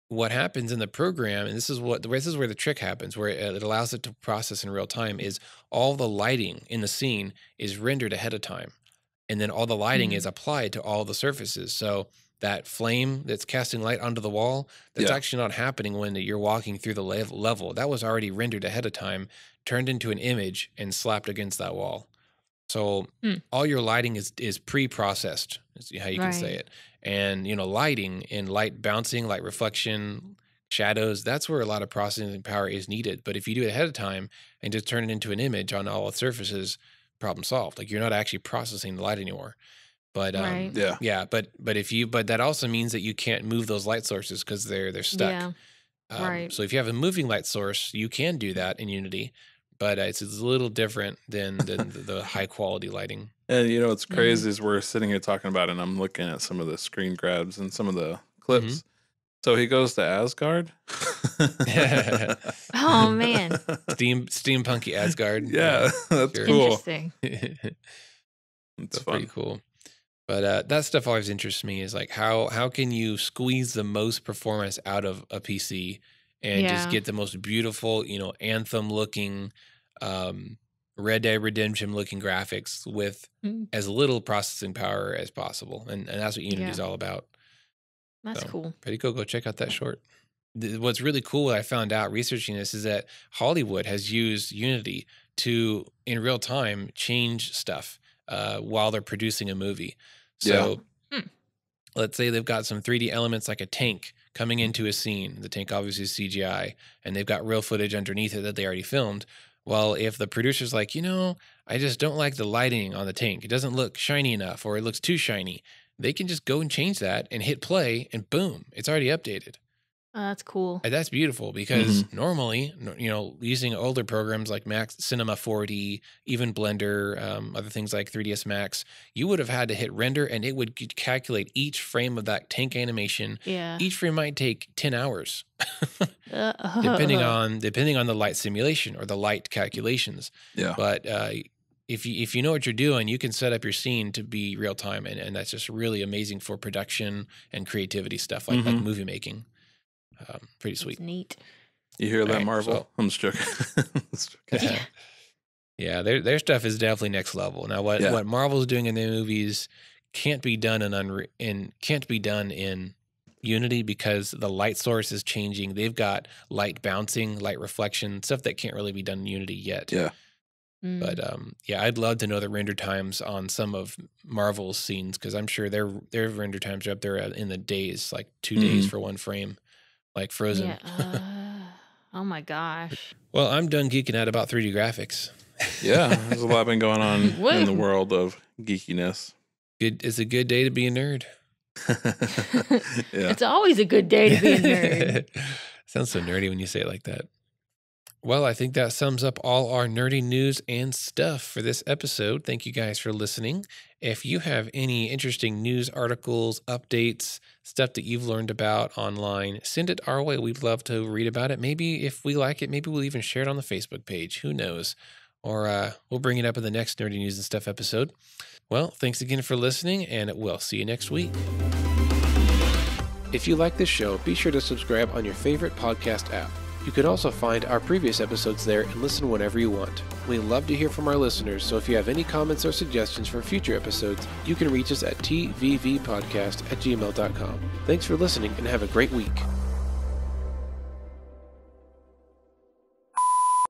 what happens in the program, and this is where the trick happens, where it allows it to process in real time, is all the lighting in the scene is rendered ahead of time, and then all the lighting is Mm. applied to all the surfaces. So that flame that's casting light onto the wall, that's Yeah. actually not happening when you're walking through the level. That was already rendered ahead of time, turned into an image, and slapped against that wall. So Hmm. all your lighting is pre-processed, is how you can say Right. it. And lighting and light bouncing, light reflection, shadows, that's where a lot of processing power is needed. But if you do it ahead of time and just turn it into an image on all the surfaces, problem solved. Like you're not actually processing the light anymore. But Right. but that also means that you can't move those light sources because they're stuck. Yeah. Right. So if you have a moving light source, you can do that in Unity, but it's a little different than the high quality lighting. And you know what's crazy is we're sitting here talking about it, and I'm looking at some of the screen grabs and some of the clips. So he goes to Asgard. Oh man, steampunky Asgard. Yeah, that's sure. cool. Interesting. It's pretty cool. But that stuff always interests me. Is like how can you squeeze the most performance out of a PC and just get the most beautiful, Anthem looking, Red Dead Redemption looking graphics with as little processing power as possible, and that's what Unity is all about. That's cool. Pretty cool. Go check out that short. What's really cool, what I found out researching this, is that Hollywood has used Unity to, in real time, change stuff while they're producing a movie. So let's say they've got some 3D elements like a tank coming into a scene. The tank obviously is CGI, and they've got real footage underneath it that they already filmed. Well, if the producer's like, I just don't like the lighting on the tank. It doesn't look shiny enough, or it looks too shiny. They can just go and change that and hit play, and boom, it's already updated. That's cool. And that's beautiful because normally, using older programs like Max Cinema 4D, even Blender, other things like 3ds Max, you would have had to hit render, and it would calculate each frame of that tank animation. Yeah. Each frame might take 10 hours, depending on the light simulation or the light calculations. Yeah. But if you know what you're doing, you can set up your scene to be real time, and that's just really amazing for production and creativity stuff like movie making. Pretty sweet. That's neat. You hear that, Marvel? So, I'm just joking. Yeah, their stuff is definitely next level. Now, what Marvel's doing in their movies can't be done in Unity because the light source is changing. They've got light bouncing, light reflection, stuff that can't really be done in Unity yet. Yeah. But I'd love to know the render times on some of Marvel's scenes, because I'm sure their render times are up there in the days, like 2 days for one frame, like Frozen. Yeah. Oh my gosh. Well, I'm done geeking out about 3D graphics. Yeah, there's a lot been going on in the world of geekiness. It's a good day to be a nerd. Yeah. It's always a good day to be a nerd. Sounds so nerdy when you say it like that. Well, I think that sums up all our nerdy news and stuff for this episode. Thank you guys for listening. If you have any interesting news articles, updates, stuff that you've learned about online, send it our way. We'd love to read about it. Maybe if we like it, maybe we'll even share it on the Facebook page. Who knows? Or we'll bring it up in the next Nerdy News and Stuff episode. Well, thanks again for listening, and we'll see you next week. If you like this show, be sure to subscribe on your favorite podcast app. You can also find our previous episodes there and listen whenever you want. We love to hear from our listeners, so if you have any comments or suggestions for future episodes, you can reach us at tvvpodcast@gmail.com. Thanks for listening, and have a great week.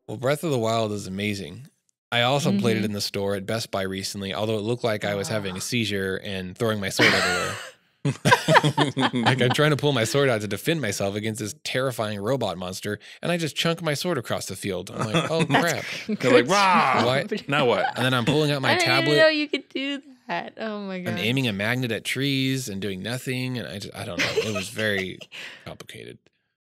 Well, Breath of the Wild is amazing. I also played it in the store at Best Buy recently, although it looked like I was having a seizure and throwing my sword everywhere. Like I'm trying to pull my sword out to defend myself against this terrifying robot monster, and I just chunk my sword across the field. I'm like, oh crap! They're like, "Rah! What? Now what?" And then I'm pulling out my tablet. I didn't even know you could do that. Oh my god! I'm aiming a magnet at trees and doing nothing, and I don't know. It was very complicated.